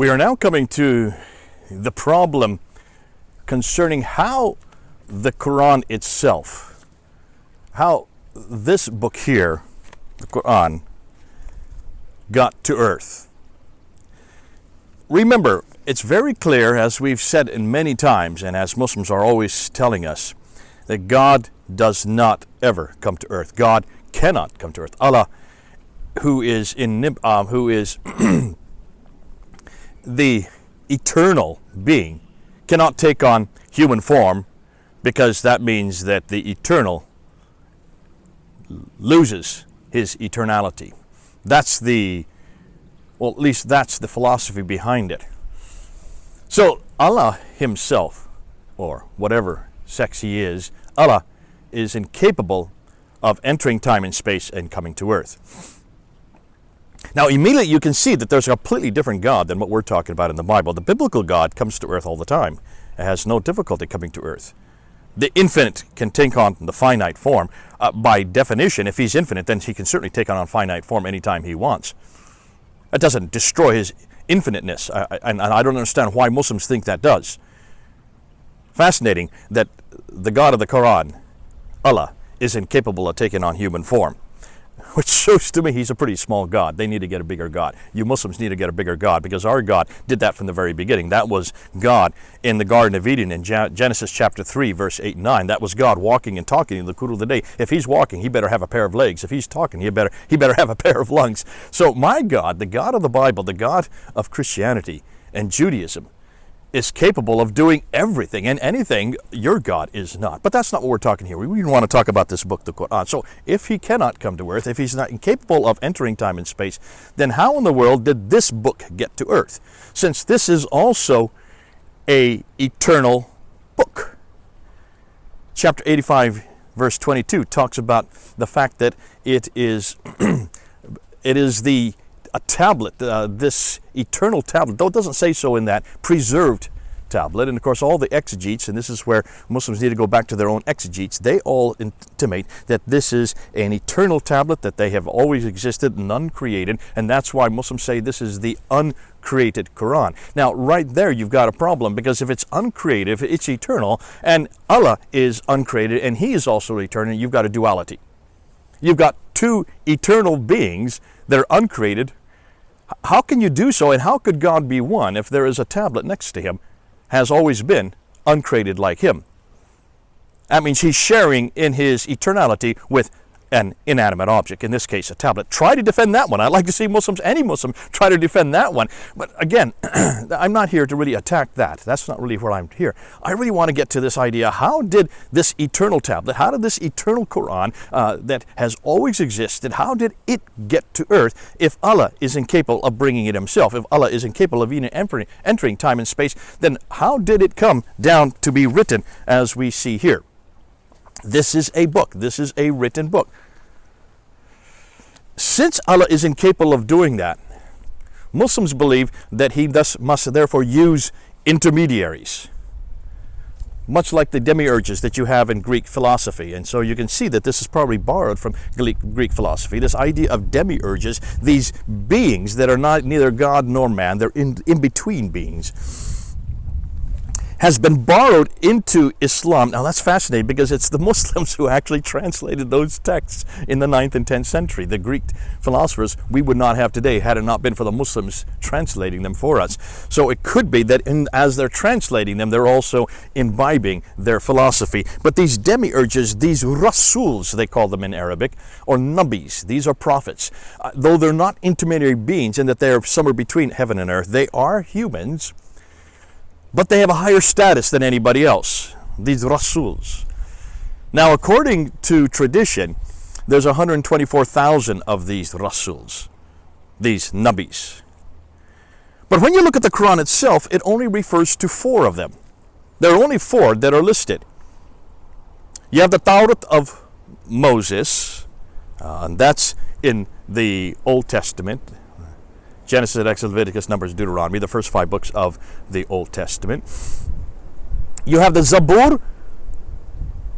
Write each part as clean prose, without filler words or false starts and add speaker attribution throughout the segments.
Speaker 1: We are now coming to the problem concerning how the Qur'an itself, how this book here, the Qur'an, got to earth. Remember, it's very clear, as we've said in many times, and as Muslims are always telling us, that God does not ever come to earth. God cannot come to earth. Allah, who is the eternal being, cannot take on human form, because that means that the eternal loses his eternality. That's at least that's the philosophy behind it. So Allah himself, or whatever sex he is, Allah is incapable of entering time and space and coming to earth. Now immediately you can see that there's a completely different God than what we're talking about in the Bible. The biblical God comes to earth all the time. It has no difficulty coming to earth. The infinite can take on the finite form. By definition, if he's infinite, then he can certainly take on finite form anytime he wants. That doesn't destroy his infiniteness, and I don't understand why Muslims think that does. Fascinating that the God of the Quran, Allah, is incapable of taking on human form, which shows to me he's a pretty small God. They need to get a bigger God. You Muslims need to get a bigger God, because our God did that from the very beginning. That was God in the Garden of Eden in Genesis chapter 3, verse 8 and 9. That was God walking and talking in the cool of the day. If he's walking, he better have a pair of legs. If he's talking, he better have a pair of lungs. So my God, the God of the Bible, the God of Christianity and Judaism, is capable of doing everything and anything your God is not. But that's not what we're talking here. We want to talk about this book, the Qur'an. So if he cannot come to earth, if he's not incapable of entering time and space, then how in the world did this book get to earth? Since this is also an eternal book. Chapter 85, verse 22 talks about the fact that it is a tablet, this eternal tablet, though it doesn't say so in that, preserved tablet. And of course all the exegetes, and this is where Muslims need to go back to their own exegetes, they all intimate that this is an eternal tablet, that they have always existed and uncreated, and that's why Muslims say this is the uncreated Quran. Now right there you've got a problem, because if it's uncreated, it's eternal, and Allah is uncreated and he is also eternal, you've got a duality. You've got two eternal beings that are uncreated. How can you do so, and how could God be one if there is a tablet next to him, has always been uncreated like him? That means he's sharing in his eternality with an inanimate object, in this case a tablet. Try to defend that one. I'd like to see Muslims, any Muslim, try to defend that one. But again, I'm not here to really attack that. That's not really where I'm here. I really want to get to this idea, how did this eternal tablet, how did this eternal Quran that has always existed, how did it get to earth if Allah is incapable of bringing it himself? If Allah is incapable of even entering time and space, then how did it come down to be written as we see here? This is a book. This is a written book. Since Allah is incapable of doing that, Muslims believe that he thus must therefore use intermediaries, much like the demiurges that you have in Greek philosophy. And so you can see that this is probably borrowed from Greek philosophy. This idea of demiurges, these beings that are neither God nor man, they're in-between beings, has been borrowed into Islam. Now that's fascinating, because it's the Muslims who actually translated those texts in the 9th and 10th century. The Greek philosophers we would not have today had it not been for the Muslims translating them for us. So it could be that as they're translating them, they're also imbibing their philosophy. But these demiurges, these rasuls, they call them in Arabic, or nabis, these are prophets. Though they're not intermediary beings in that they are somewhere between heaven and earth, they are humans, but they have a higher status than anybody else, these rasuls. Now, according to tradition, there's 124,000 of these rasuls, these nabis. But when you look at the Quran itself, it only refers to 4 of them. There are only 4 that are listed. You have the Torah of Moses, and that's in the Old Testament. Genesis, Exodus, Leviticus, Numbers, Deuteronomy, the first 5 books of the Old Testament. You have the Zabur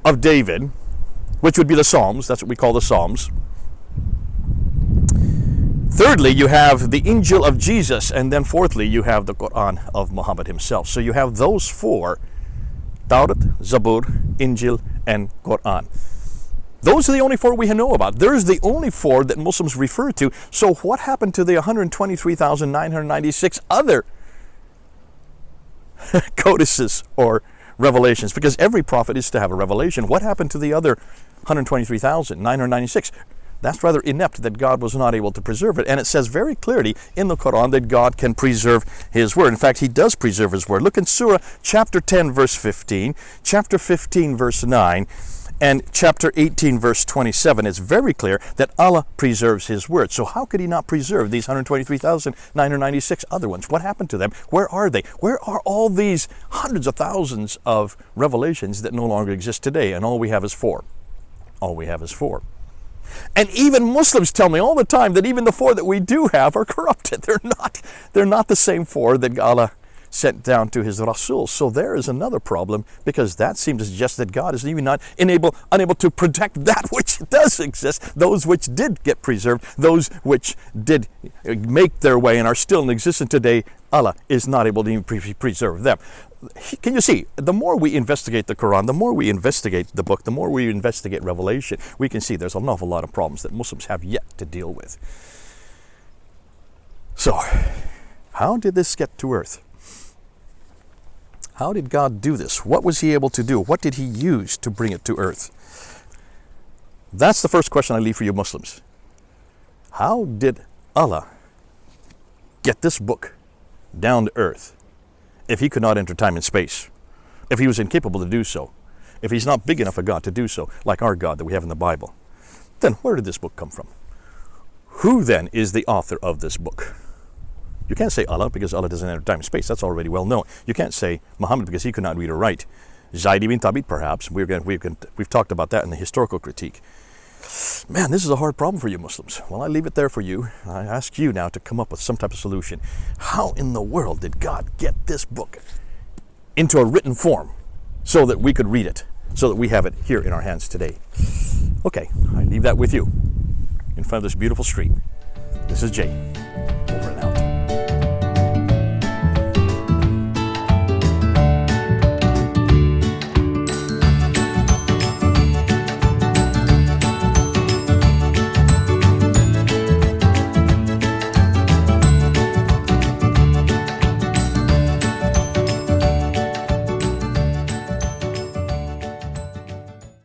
Speaker 1: of David, which would be the Psalms. That's what we call the Psalms. Thirdly, you have the Injil of Jesus, and then fourthly, you have the Qur'an of Muhammad himself. So you have those four: Tawrat, Zabur, Injil, and Qur'an. Those are the only four we know about. There's the only four that Muslims refer to. So what happened to the 123,996 other codices or revelations? Because every prophet is to have a revelation. What happened to the other 123,996? That's rather inept that God was not able to preserve it. And it says very clearly in the Quran that God can preserve His Word. In fact, He does preserve His Word. Look in Surah chapter 10, verse 15, chapter 15, verse 9, and chapter 18, verse 27. It's very clear that Allah preserves His Word. So how could He not preserve these 123,996 other ones? What happened to them? Where are they? Where are all these hundreds of thousands of revelations that no longer exist today? And all we have is four. All we have is four. And even Muslims tell me all the time that even the four that we do have are corrupted. They're not the same four that Allah sent down to His rasuls. So there is another problem, because that seems to suggest that God is even not unable to protect that which does exist, those which did get preserved, those which did make their way and are still in existence today. Allah is not able to even preserve them. Can you see, the more we investigate the Quran, the more we investigate the book, the more we investigate Revelation, we can see there's an awful lot of problems that Muslims have yet to deal with. So, how did this get to earth? How did God do this? What was He able to do? What did He use to bring it to earth? That's the first question I leave for you Muslims. How did Allah get this book down to earth if He could not enter time and space? If He was incapable to do so? If He's not big enough a God to do so, like our God that we have in the Bible? Then where did this book come from? Who then is the author of this book? You can't say Allah, because Allah doesn't enter time and space. That's already well known. You can't say Muhammad, because he could not read or write. Zayd ibn Thabit, perhaps. We've talked about that in the historical critique. Man, this is a hard problem for you Muslims. Well, I leave it there for you. I ask you now to come up with some type of solution. How in the world did God get this book into a written form so that we could read it, so that we have it here in our hands today? Okay, I leave that with you in front of this beautiful street. This is Jay, over and out.